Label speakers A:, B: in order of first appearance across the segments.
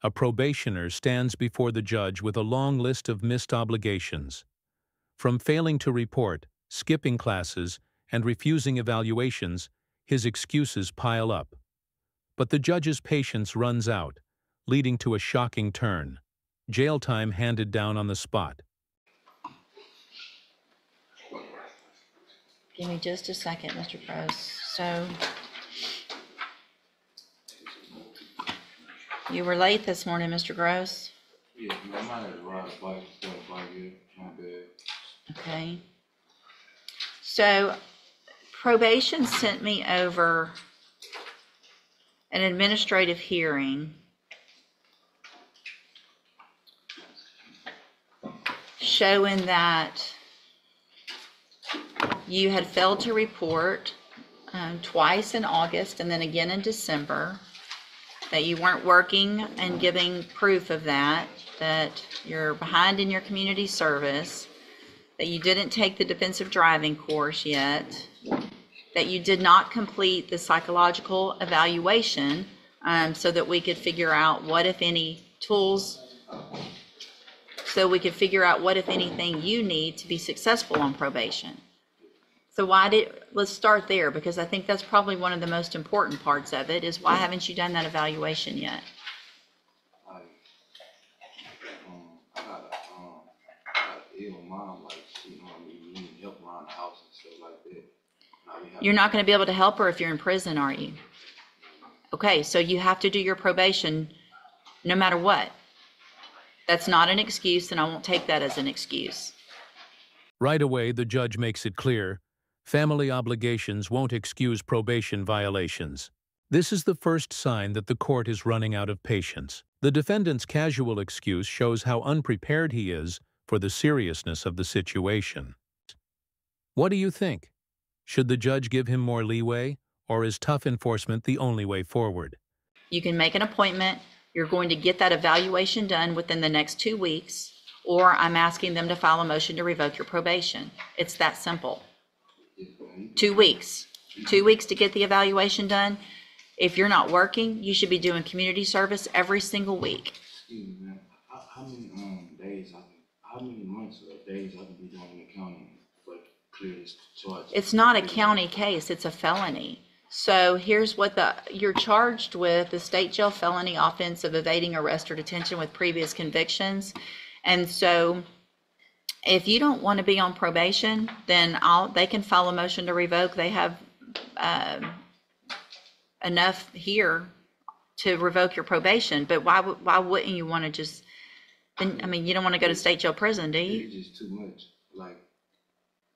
A: A probationer stands before the judge with a long list of missed obligations. From failing to report, skipping classes, and refusing evaluations, his excuses pile up. But the judge's patience runs out, leading to a shocking turn. Jail time handed down on the spot.
B: Give me just a second, Mr. Gross. So, you were late this morning, Mr. Gross?
C: Yeah, I might have ride a bike instead of bike here. My bad.
B: Okay. So, probation sent me over an administrative hearing showing that you had failed to report twice in August and then again in December, that you weren't working and giving proof of that, that you're behind in your community service, that you didn't take the defensive driving course yet, that you did not complete the psychological evaluation so that we could figure out what, if any, tools, so we could figure out what, if anything, you need to be successful on probation. So let's start there, because I think that's probably one of the most important parts of it, is why haven't you done that evaluation yet?
C: I got an ill mom, like, she, we need help around the house and stuff like that.
B: You're not going to be able to help her if you're in prison, are you? Okay, so you have to do your probation no matter what. That's not an excuse, and I won't take that as an excuse.
A: Right away, the judge makes it clear, family obligations won't excuse probation violations. This is the first sign that the court is running out of patience. The defendant's casual excuse shows how unprepared he is for the seriousness of the situation. What do you think? Should the judge give him more leeway, or is tough enforcement the only way forward?
B: You can make an appointment. You're going to get that evaluation done within the next 2 weeks, or I'm asking them to file a motion to revoke your probation. It's that simple. 2 weeks. 2 weeks to get the evaluation done. If you're not working, you should be doing community service every single week.
C: Excuse me, man. How many months or days I can be doing in the county for clear this charge?
B: It's not a county case, it's a felony. So here's what you're charged with: the state jail felony offense of evading arrest or detention with previous convictions. And so if you don't want to be on probation, then they can file a motion to revoke. They have enough here to revoke your probation. But why wouldn't you want to just, I mean, you don't want to go to state jail prison, do you?
C: It's just too much.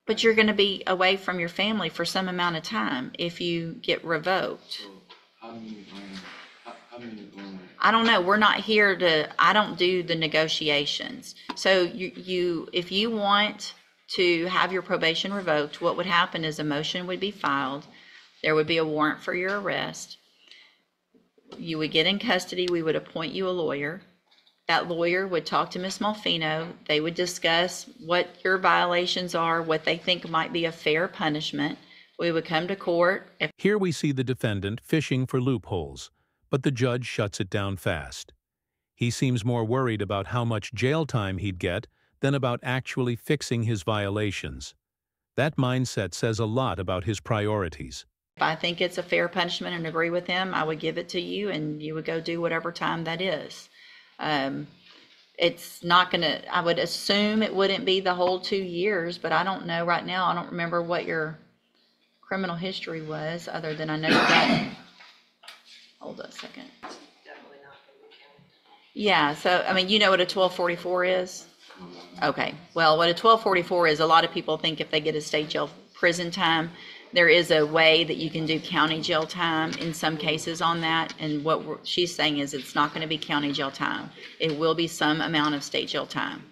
B: But you're going to be away from your family for some amount of time if you get revoked.
C: So how many
B: I don't know. We're not here I don't do the negotiations. So if you want to have your probation revoked, what would happen is a motion would be filed. There would be a warrant for your arrest. You would get in custody. We would appoint you a lawyer. That lawyer would talk to Ms. Malfino. They would discuss what your violations are, what they think might be a fair punishment. We would come to court.
A: Here we see the defendant fishing for loopholes, but the judge shuts it down fast. He seems more worried about how much jail time he'd get than about actually fixing his violations. That mindset says a lot about his priorities.
B: If I think it's a fair punishment and agree with him, I would give it to you, and you would go do whatever time that is. It's not going to, I would assume it wouldn't be the whole 2 years, but I don't know right now. I don't remember what your criminal history was, other than I know that. Hold on a second.
D: Definitely not going to be county.
B: Yeah, so, I mean, you know what a 1244 is? Okay, well, what a 1244 is, a lot of people think if they get a state jail prison time, there is a way that you can do county jail time in some cases on that, and what she's saying is it's not going to be county jail time. It will be some amount of state jail time.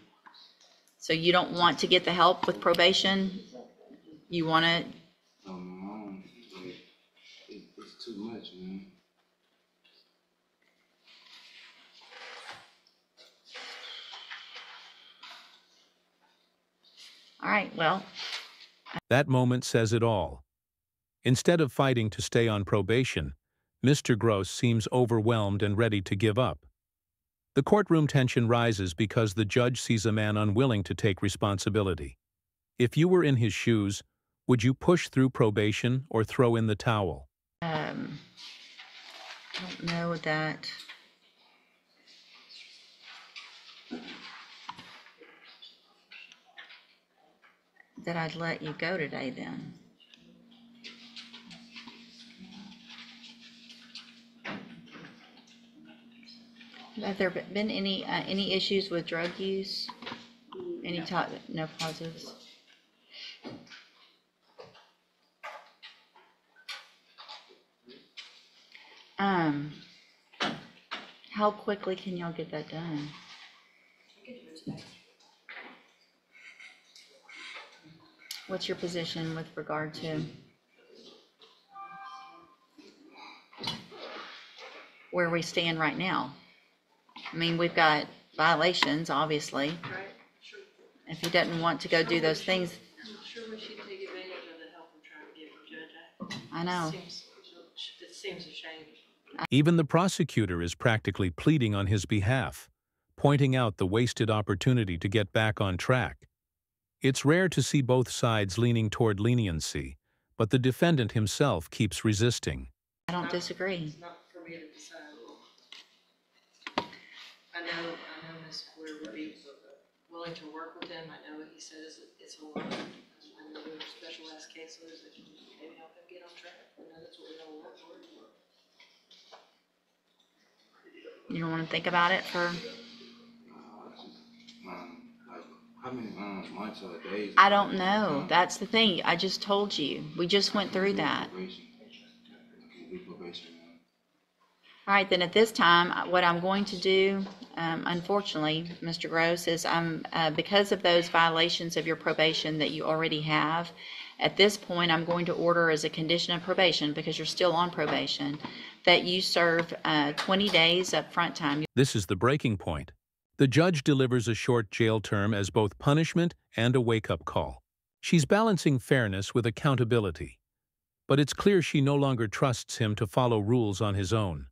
B: So you don't want to get the help with probation? You want to?
C: It's too much, man.
B: All right, well.
A: That moment says it all. Instead of fighting to stay on probation, Mr. Gross seems overwhelmed and ready to give up. The courtroom tension rises because the judge sees a man unwilling to take responsibility. If you were in his shoes, would you push through probation or throw in the towel?
B: I don't know that. That I'd let you go today then. Have there been any issues with drug use? Any type, no positives? How quickly can y'all get that done? What's your position with regard to where we stand right now? I mean, we've got violations, obviously.
D: Right, sure.
B: If he doesn't want to go do those things,
D: I'm sure we should take advantage of the help we're trying to give the judge.
B: I know.
D: It seems a shame.
A: Even the prosecutor is practically pleading on his behalf, pointing out the wasted opportunity to get back on track. It's rare to see both sides leaning toward leniency, but the defendant himself keeps resisting.
B: I don't disagree.
D: It's not for me to decide. I know Ms. Blair would be willing to work with him. I know he says it's a lot. I know there are special ass cases that can maybe help him get on track. I know that's what we all work for.
B: You don't want to think about it for,
C: Like, how many months or days?
B: I don't know. That's the thing. I just told you. We just went through that.
C: Probation. Okay, we probation now.
B: All right, then at this time, what I'm going to do, unfortunately, Mr. Gross, is because of those violations of your probation that you already have, at this point, I'm going to order as a condition of probation, because you're still on probation, that you serve 20 days upfront time.
A: This is the breaking point. The judge delivers a short jail term as both punishment and a wake-up call. She's balancing fairness with accountability, but it's clear she no longer trusts him to follow rules on his own.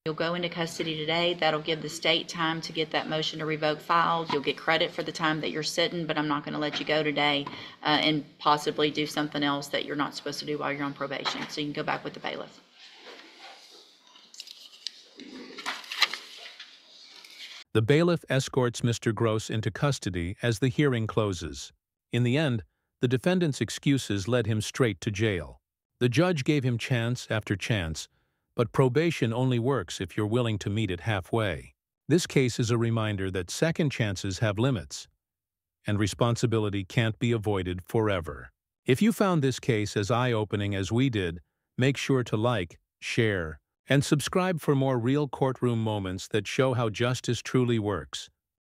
B: You'll go into custody today. That'll give the state time to get that motion to revoke filed. You'll get credit for the time that you're sitting, but I'm not going to let you go today and possibly do something else that you're not supposed to do while you're on probation. So you can go back with the bailiff.
A: The bailiff escorts Mr. Gross into custody as the hearing closes. In the end, the defendant's excuses led him straight to jail. The judge gave him chance after chance, but probation only works if you're willing to meet it halfway. This case is a reminder that second chances have limits, and responsibility can't be avoided forever. If you found this case as eye-opening as we did, make sure to like, share, and subscribe for more real courtroom moments that show how justice truly works.